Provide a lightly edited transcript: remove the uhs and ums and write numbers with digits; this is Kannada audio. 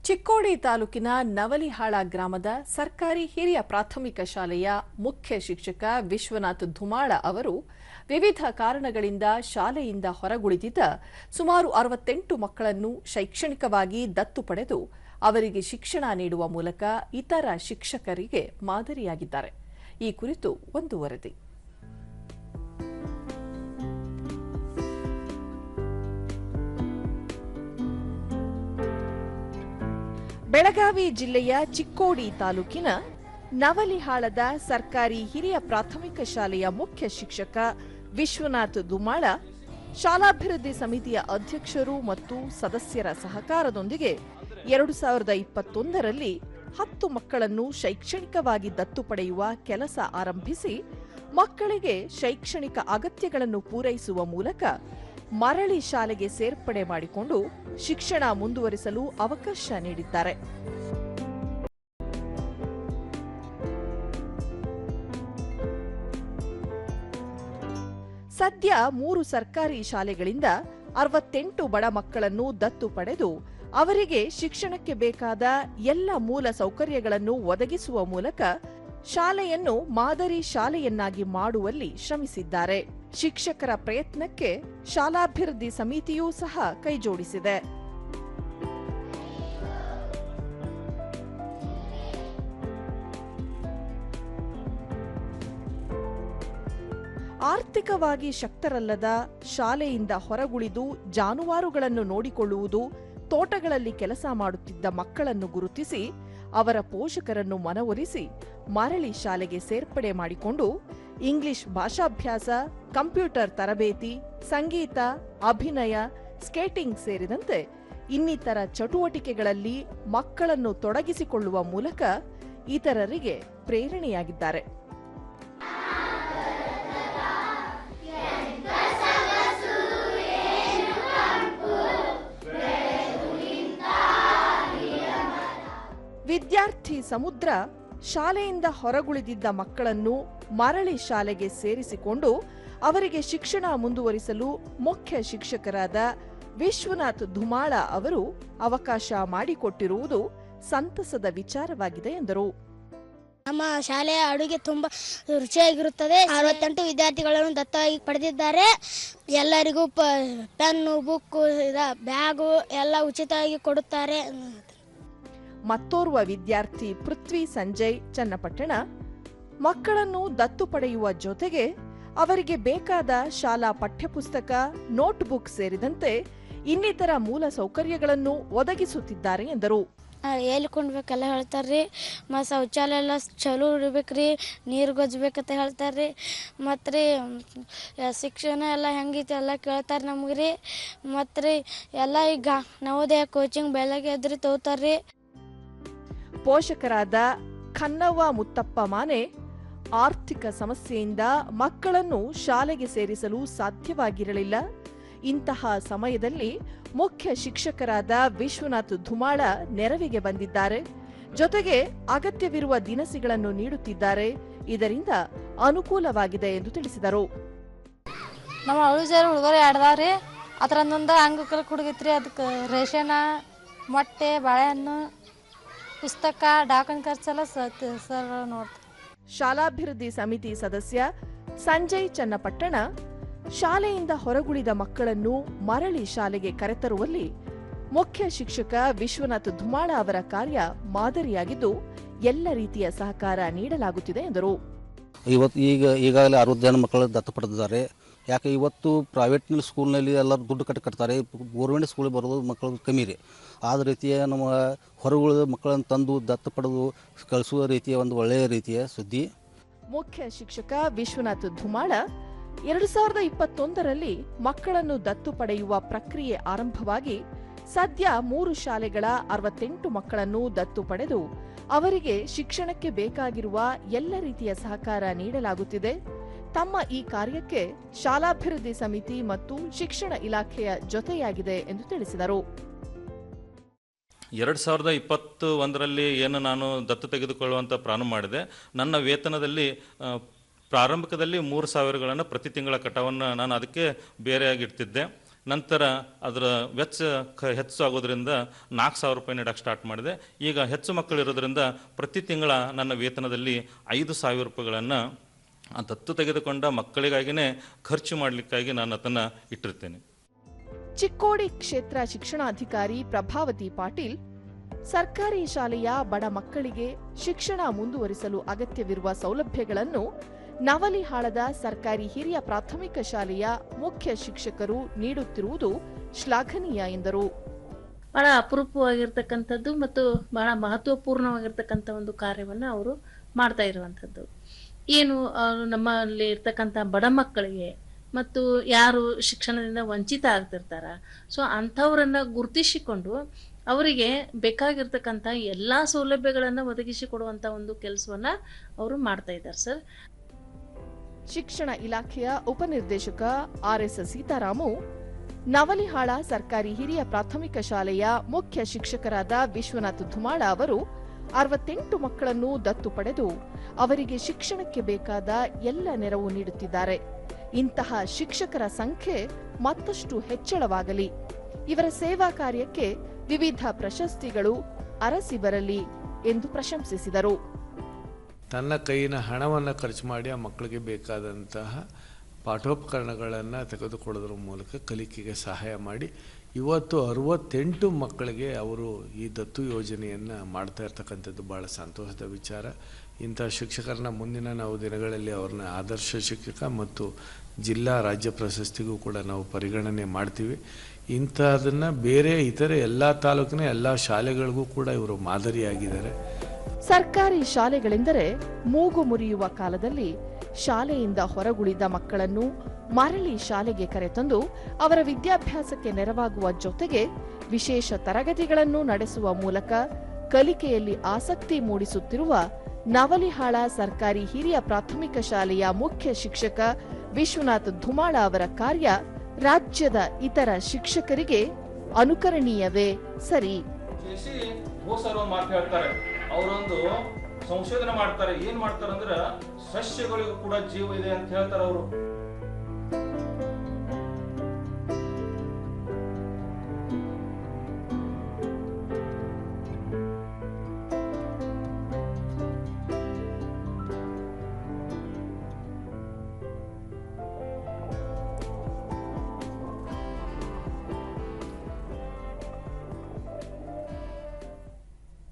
ಚಿಕ್ಕೋಡಿ ತಾಲೂಕಿನ ನವಲಿಹಾಳ ಗ್ರಾಮದ ಸರ್ಕಾರಿ ಹಿರಿಯ ಪ್ರಾಥಮಿಕ ಶಾಲೆಯ ಮುಖ್ಯ ಶಿಕ್ಷಕ ವಿಶ್ವನಾಥ್ ಧುಮಾಳ ಅವರು ವಿವಿಧ ಕಾರಣಗಳಿಂದ ಶಾಲೆಯಿಂದ ಹೊರಗುಳಿದಿದ್ದ ಸುಮಾರು 68 ಮಕ್ಕಳನ್ನು ಶೈಕ್ಷಣಿಕವಾಗಿ ದತ್ತು ಪಡೆದು ಅವರಿಗೆ ಶಿಕ್ಷಣ ನೀಡುವ ಮೂಲಕ ಇತರ ಶಿಕ್ಷಕರಿಗೆ ಮಾದರಿಯಾಗಿದ್ದಾರೆ. ಈ ಕುರಿತು ಒಂದು ವರದಿ. ಬೆಳಗಾವಿ ಜಿಲ್ಲೆಯ ಚಿಕ್ಕೋಡಿ ತಾಲೂಕಿನ ನವಲಿಹಾಳದ ಸರ್ಕಾರಿ ಹಿರಿಯ ಪ್ರಾಥಮಿಕ ಶಾಲೆಯ ಮುಖ್ಯ ಶಿಕ್ಷಕ ವಿಶ್ವನಾಥ್ ಧುಮಾಳ ಶಾಲಾಭಿವೃದ್ಧಿ ಸಮಿತಿಯ ಅಧ್ಯಕ್ಷರು ಮತ್ತು ಸದಸ್ಯರ ಸಹಕಾರದೊಂದಿಗೆ 2021ರಲ್ಲಿ 10 ಮಕ್ಕಳನ್ನು ಶೈಕ್ಷಣಿಕವಾಗಿ ದತ್ತು ಪಡೆಯುವ ಕೆಲಸ ಆರಂಭಿಸಿ ಮಕ್ಕಳಿಗೆ ಶೈಕ್ಷಣಿಕ ಅಗತ್ಯಗಳನ್ನು ಪೂರೈಸುವ ಮೂಲಕ ಮರಳಿ ಶಾಲೆಗೆ ಸೇರ್ಪಡೆ ಮಾಡಿಕೊಂಡು ಶಿಕ್ಷಣ ಮುಂದುವರಿಸಲು ಅವಕಾಶ ನೀಡಿದ್ದಾರೆ. ಸದ್ಯ 3 ಸರ್ಕಾರಿ ಶಾಲೆಗಳಿಂದ 68 ಬಡ ಮಕ್ಕಳನ್ನು ದತ್ತು ಪಡೆದು ಅವರಿಗೆ ಶಿಕ್ಷಣಕ್ಕೆ ಬೇಕಾದ ಎಲ್ಲ ಮೂಲ ಸೌಕರ್ಯಗಳನ್ನು ಒದಗಿಸುವ ಮೂಲಕ ಶಾಲೆಯನ್ನು ಮಾದರಿ ಶಾಲೆಯನ್ನಾಗಿ ಮಾಡುವಲ್ಲಿ ಶ್ರಮಿಸಿದ್ದಾರೆ. ಶಿಕ್ಷಕರ ಪ್ರಯತ್ನಕ್ಕೆ ಶಾಲಾಭಿವೃದ್ಧಿ ಸಮಿತಿಯೂ ಸಹ ಕೈಜೋಡಿಸಿದೆ. ಆರ್ಥಿಕವಾಗಿ ಶಕ್ತರಲ್ಲದ ಶಾಲೆಯಿಂದ ಹೊರಗುಳಿದು ಜಾನುವಾರುಗಳನ್ನು ನೋಡಿಕೊಳ್ಳುವುದು, ತೋಟಗಳಲ್ಲಿ ಕೆಲಸ ಮಾಡುತ್ತಿದ್ದ ಮಕ್ಕಳನ್ನು ಗುರುತಿಸಿ ಅವರ ಪೋಷಕರನ್ನು ಮನವೊಲಿಸಿ ಮರಳಿ ಶಾಲೆಗೆ ಸೇರ್ಪಡೆ ಮಾಡಿಕೊಂಡು ಇಂಗ್ಲಿಷ್ ಭಾಷಾಭ್ಯಾಸ, ಕಂಪ್ಯೂಟರ್ ತರಬೇತಿ, ಸಂಗೀತ, ಅಭಿನಯ, ಸ್ಕೇಟಿಂಗ್ ಸೇರಿದಂತೆ ಇನ್ನಿತರ ಚಟುವಟಿಕೆಗಳಲ್ಲಿ ಮಕ್ಕಳನ್ನು ತೊಡಗಿಸಿಕೊಳ್ಳುವ ಮೂಲಕ ಇತರರಿಗೆ ಪ್ರೇರಣೆಯಾಗಿದ್ದಾರೆ. ವಿದ್ಯಾರ್ಥಿ ಸಮುದ್ರ ಶಾಲೆಯಿಂದ ಹೊರಗುಳಿದಿದ್ದ ಮಕ್ಕಳನ್ನು ಮರಳಿ ಶಾಲೆಗೆ ಸೇರಿಸಿಕೊಂಡು ಅವರಿಗೆ ಶಿಕ್ಷಣ ಮುಂದುವರಿಸಲು ಮುಖ್ಯ ಶಿಕ್ಷಕರಾದ ವಿಶ್ವನಾಥ್ ಧುಮಾಳ ಅವರು ಅವಕಾಶ ಮಾಡಿಕೊಟ್ಟಿರುವುದು ಸಂತಸದ ವಿಚಾರವಾಗಿದೆ ಎಂದರು. ನಮ್ಮ ಶಾಲೆಯ ಅಡುಗೆ ತುಂಬಾ ರುಚಿಯಾಗಿರುತ್ತದೆ. 68 ವಿದ್ಯಾರ್ಥಿಗಳನ್ನು ದತ್ತವಾಗಿ ಪಡೆದಿದ್ದಾರೆ. ಎಲ್ಲರಿಗೂ ಪೆನ್ನು, ಬುಕ್ಕು, ಬ್ಯಾಗು ಎಲ್ಲ ಉಚಿತವಾಗಿ ಕೊಡುತ್ತಾರೆ. ಮತ್ತೋರ್ವ ವಿದ್ಯಾರ್ಥಿ ಪೃಥ್ವಿ ಸಂಜಯ್ ಚನ್ನಪಟ್ಟಣ ಮಕ್ಕಳನ್ನು ದತ್ತು ಪಡೆಯುವ ಜೊತೆಗೆ ಅವರಿಗೆ ಬೇಕಾದ ಶಾಲಾ ಪಠ್ಯಪುಸ್ತಕ, ನೋಟ್ಬುಕ್ ಸೇರಿದಂತೆ ಇನ್ನಿತರ ಮೂಲ ಸೌಕರ್ಯಗಳನ್ನು ಒದಗಿಸುತ್ತಿದ್ದಾರೆ ಎಂದರು. ಹೇಳ್ಕೊಂಡ್ಬೇಕೆಲ್ಲ ಹೇಳ್ತಾರ್ರಿ. ಮತ್ತು ಶೌಚಾಲಯ ಎಲ್ಲ ಚಲೋ ಇರ್ಬೇಕ್ರಿ, ನೀರು ಗೊಜ್ಬೇಕಂತ ಹೇಳ್ತಾರ್ರಿ. ಮತ್ತು ರೀ ಶಿಕ್ಷಣ ಎಲ್ಲ ಹೆಂಗೈತಿ ಎಲ್ಲ ಕೇಳ್ತಾರೆ ನಮ್ಗೆ ರೀ. ಮತ್ತು ರೀ ಎಲ್ಲ ಈಗ ನವೋದಯ ಕೋಚಿಂಗ್ ಬೆಳಗ್ಗೆ ಎದ್ರಿ ತಗೋತಾರ್ರಿ. ಪೋಷಕರಾದ ಖನ್ನವ್ವ ಮುತ್ತಪ್ಪ ಮಾನೆ ಆರ್ಥಿಕ ಸಮಸ್ಯೆಯಿಂದ ಮಕ್ಕಳನ್ನು ಶಾಲೆಗೆ ಸೇರಿಸಲು ಸಾಧ್ಯವಾಗಿರಲಿಲ್ಲ. ಇಂತಹ ಸಮಯದಲ್ಲಿ ಮುಖ್ಯ ಶಿಕ್ಷಕರಾದ ವಿಶ್ವನಾಥ್ ಧುಮಾಳ ನೆರವಿಗೆ ಬಂದಿದ್ದಾರೆ. ಜೊತೆಗೆ ಅಗತ್ಯವಿರುವ ದಿನಸಿಗಳನ್ನು ನೀಡುತ್ತಿದ್ದಾರೆ. ಇದರಿಂದ ಅನುಕೂಲವಾಗಿದೆ ಎಂದು ತಿಳಿಸಿದರು. ನಮ್ಮ ಅವಳು ಹುಡುಗರು ಆಡ್ದಾವ್ರಿ, ಅದರೊಂದೊಂದು ಅಂಗಕಲ್ ಕುಡುಗಿತ್ರಿ. ಅದಕ್ಕೆ ರೇಷನ, ಮೊಟ್ಟೆ, ಬಾಳೆಹಣ್ಣು, ಪುಸ್ತಕ, ಡಾಕ್ಯುಮೆಂಟ್ ಖರ್ಚೆಲ್ಲ ಸರ್ ನೋಡ್ತಾರೆ. ಶಾಲಾಭಿವೃದ್ಧಿ ಸಮಿತಿ ಸದಸ್ಯ ಸಂಜಯ್ ಚನ್ನಪಟ್ಟಣ ಶಾಲೆಯಿಂದ ಹೊರಗುಳಿದ ಮಕ್ಕಳನ್ನು ಮರಳಿ ಶಾಲೆಗೆ ಕರೆತರುವಲ್ಲಿ ಮುಖ್ಯ ಶಿಕ್ಷಕ ವಿಶ್ವನಾಥ್ ಧುಮಾಳ ಅವರ ಕಾರ್ಯ ಮಾದರಿಯಾಗಿದ್ದು ಎಲ್ಲ ರೀತಿಯ ಸಹಕಾರ ನೀಡಲಾಗುತ್ತಿದೆ ಎಂದರು. ಈಗಾಗಲೇ 60 ಜನ ಮಕ್ಕಳು ದತ್ತು ಪಡೆದಿದ್ದಾರೆ. ಯಾಕೆ ಇವತ್ತು ಪ್ರೈವೇಟ್ ಸ್ಕೂಲ್ನಲ್ಲಿ ಎಲ್ಲರೂ ದುಡ್ಡು ಕಟ್ತಾರೆ, ಗೌರ್ಮೆಂಟ್ ಸ್ಕೂಲಿಗೆ ಬರೋದು ಮಕ್ಕಳು ಕಮ್ಮಿ ರೀ. ಆದ ರೀತಿಯ ನಮ್ಮ ಹೊರಗುಳಿದ ಮಕ್ಕಳನ್ನು ತಂದು ದತ್ತು ಪಡೆದು ಕಳಿಸುವ ರೀತಿಯ ಒಂದು ಒಳ್ಳೆಯ ರೀತಿಯ ಸುದ್ದಿ. ಮುಖ್ಯ ಶಿಕ್ಷಕ ವಿಶ್ವನಾಥ್ ಧುಮಾಳ 2021ರಲ್ಲಿ ಮಕ್ಕಳನ್ನು ದತ್ತು ಪಡೆಯುವ ಪ್ರಕ್ರಿಯೆ ಆರಂಭವಾಗಿ ಸದ್ಯ 3 ಶಾಲೆಗಳ 68 ಮಕ್ಕಳನ್ನು ದತ್ತು ಪಡೆದು ಅವರಿಗೆ ಶಿಕ್ಷಣಕ್ಕೆ ಬೇಕಾಗಿರುವ ಎಲ್ಲ ರೀತಿಯ ಸಹಕಾರ ನೀಡಲಾಗುತ್ತಿದೆ. ತಮ್ಮ ಈ ಕಾರ್ಯಕ್ಕೆ ಶಾಲಾಭಿವೃದ್ಧಿ ಸಮಿತಿ ಮತ್ತು ಶಿಕ್ಷಣ ಇಲಾಖೆಯ ಜೊತೆಯಾಗಿದೆ ಎಂದು ತಿಳಿಸಿದರು. 2021ರಲ್ಲಿ ಏನು ನಾನು ದತ್ತು ತೆಗೆದುಕೊಳ್ಳುವಂಥ ಪ್ರಾರಂಭ ಮಾಡಿದೆ. ನನ್ನ ವೇತನದಲ್ಲಿ ಪ್ರಾರಂಭಿಕದಲ್ಲಿ 3,000ಗಳನ್ನು ಪ್ರತಿ ತಿಂಗಳ ಕಟಾವನ್ನು ನಾನು ಅದಕ್ಕೆ ಬೇರೆಯಾಗಿಡ್ತಿದ್ದೆ. ನಂತರ ಅದರ ವೆಚ್ಚ ಹೆಚ್ಚು ಆಗೋದ್ರಿಂದ 4,000 ರೂಪಾಯಿ ನೀಡಕ್ಕೆ ಸ್ಟಾರ್ಟ್ ಮಾಡಿದೆ. ಈಗ ಹೆಚ್ಚು ಮಕ್ಕಳು ಇರೋದ್ರಿಂದ ಪ್ರತಿ ತಿಂಗಳ ನನ್ನ ವೇತನದಲ್ಲಿ 5,000 ರೂಪಾಯಿಗಳನ್ನು ದತ್ತು ತೆಗೆದುಕೊಂಡ ಮಕ್ಕಳಿಗಾಗಿಯೇ ಖರ್ಚು ಮಾಡಲಿಕ್ಕಾಗಿ ನಾನು ಅದನ್ನು ಇಟ್ಟಿರ್ತೇನೆ. ಚಿಕ್ಕೋಡಿ ಕ್ಷೇತ್ರ ಶಿಕ್ಷಣಾಧಿಕಾರಿ ಪ್ರಭಾವತಿ ಪಾಟೀಲ್ ಸರ್ಕಾರಿ ಶಾಲೆಯ ಬಡ ಮಕ್ಕಳಿಗೆ ಶಿಕ್ಷಣ ಮುಂದುವರಿಸಲು ಅಗತ್ಯವಿರುವ ಸೌಲಭ್ಯಗಳನ್ನು ನವಲಿಹಾಳದ ಸರ್ಕಾರಿ ಹಿರಿಯ ಪ್ರಾಥಮಿಕ ಶಾಲೆಯ ಮುಖ್ಯ ಶಿಕ್ಷಕರು ನೀಡುತ್ತಿರುವುದು ಶ್ಲಾಘನೀಯ ಎಂದರು. ಬಹಳ ಅಪರೂಪವಾಗಿರ್ತಕ್ಕಂಥದ್ದು ಮತ್ತು ಬಹಳ ಮಹತ್ವಪೂರ್ಣವಾಗಿರ್ತಕ್ಕಂಥ ಒಂದು ಕಾರ್ಯವನ್ನು ಅವರು ಮಾಡ್ತಾ ಇರುವಂಥದ್ದು. ಏನು ನಮ್ಮಲ್ಲಿ ಇರ್ತಕ್ಕಂಥ ಬಡ ಮಕ್ಕಳಿಗೆ ಮತ್ತು ಯಾರು ಶಿಕ್ಷಣದಿಂದ ವಂಚಿತ ಆಗ್ತಿರ್ತಾರ, ಸೊ ಅಂಥವರನ್ನು ಗುರುತಿಸಿಕೊಂಡು ಅವರಿಗೆ ಬೇಕಾಗಿರ್ತಕ್ಕಂಥ ಎಲ್ಲ ಸೌಲಭ್ಯಗಳನ್ನು ಒದಗಿಸಿಕೊಡುವಂಥ ಒಂದು ಕೆಲಸವನ್ನು ಅವರು ಮಾಡ್ತಾ ಇದ್ದಾರೆ ಸರ್. ಶಿಕ್ಷಣ ಇಲಾಖೆಯ ಉಪನಿರ್ದೇಶಕ RS ಸೀತಾರಾಮು ನವಲಿಹಾಳ ಸರ್ಕಾರಿ ಹಿರಿಯ ಪ್ರಾಥಮಿಕ ಶಾಲೆಯ ಮುಖ್ಯ ಶಿಕ್ಷಕರಾದ ವಿಶ್ವನಾಥ್ ಧುಮಾಳ ಅವರು 68 ಮಕ್ಕಳನ್ನು ದತ್ತು ಪಡೆದು ಅವರಿಗೆ ಶಿಕ್ಷಣಕ್ಕೆ ಬೇಕಾದ ಎಲ್ಲ ನೆರವು ನೀಡುತ್ತಿದ್ದಾರೆ. ಇಂತಹ ಶಿಕ್ಷಕರ ಸಂಖ್ಯೆ ಮತ್ತಷ್ಟು ಹೆಚ್ಚಳವಾಗಲಿ, ಇವರ ಸೇವಾ ಕಾರ್ಯಕ್ಕೆ ವಿವಿಧ ಪ್ರಶಸ್ತಿಗಳು ಅರಸಿ ಬರಲಿ ಎಂದು ಪ್ರಶಂಸಿಸಿದರು. ತನ್ನ ಕೈಯಿನ ಹಣವನ್ನು ಖರ್ಚು ಮಾಡಿ ಆ ಮಕ್ಕಳಿಗೆ ಬೇಕಾದಂತಹ ಪಾಠೋಪಕರಣಗಳನ್ನು ತೆಗೆದುಕೊಳ್ಳೋದ್ರ ಮೂಲಕ ಕಲಿಕೆಗೆ ಸಹಾಯ ಮಾಡಿ ಇವತ್ತು 68 ಮಕ್ಕಳಿಗೆ ಅವರು ಈ ದತ್ತು ಯೋಜನೆಯನ್ನು ಮಾಡ್ತಾ ಇರ್ತಕ್ಕಂಥದ್ದು ಭಾಳ ಸಂತೋಷದ ವಿಚಾರ. ಇಂಥ ಶಿಕ್ಷಕರನ್ನ ಮುಂದಿನ ನಾವು ದಿನಗಳಲ್ಲಿ ಅವ್ರನ್ನ ಆದರ್ಶ ಶಿಕ್ಷಕ ಮತ್ತು ಜಿಲ್ಲಾ ರಾಜ್ಯ ಪ್ರಶಸ್ತಿಗೂ ಕೂಡ ನಾವು ಪರಿಗಣನೆ ಮಾಡ್ತೀವಿ. ಇಂಥದನ್ನು ಬೇರೆ ಇತರೆ ಎಲ್ಲ ತಾಲೂಕಿನ ಎಲ್ಲ ಶಾಲೆಗಳಿಗೂ ಕೂಡ ಇವರು ಮಾದರಿಯಾಗಿದ್ದಾರೆ. ಸರ್ಕಾರಿ ಶಾಲೆಗಳೆಂದರೆ ಮೂಗು ಮುರಿಯುವ ಕಾಲದಲ್ಲಿ ಶಾಲೆಯಿಂದ ಹೊರಗುಳಿದ ಮಕ್ಕಳನ್ನು ಮರಳಿ ಶಾಲೆಗೆ ಕರೆತಂದು ಅವರ ವಿದ್ಯಾಭ್ಯಾಸಕ್ಕೆ ನೆರವಾಗುವ ಜೊತೆಗೆ ವಿಶೇಷ ತರಗತಿಗಳನ್ನು ನಡೆಸುವ ಮೂಲಕ ಕಲಿಕೆಯಲ್ಲಿ ಆಸಕ್ತಿ ಮೂಡಿಸುತ್ತಿರುವ ನವಲಿಹಾಳ ಸರ್ಕಾರಿ ಹಿರಿಯ ಪ್ರಾಥಮಿಕ ಶಾಲೆಯ ಮುಖ್ಯ ಶಿಕ್ಷಕ ವಿಶ್ವನಾಥ್ ಧುಮಾಳ ಅವರ ಕಾರ್ಯ ರಾಜ್ಯದ ಇತರ ಶಿಕ್ಷಕರಿಗೆ ಅನುಕರಣೀಯವೇ ಸರಿ. ಅವರೊಂದು ಸಂಶೋಧನೆ ಮಾಡ್ತಾರೆ. ಏನ್ ಮಾಡ್ತಾರೆ ಅಂದ್ರೆ ಸಸ್ಯಗಳಿಗೂ ಕೂಡ ಜೀವ ಇದೆ ಅಂತ ಹೇಳ್ತಾರೆ ಅವರು.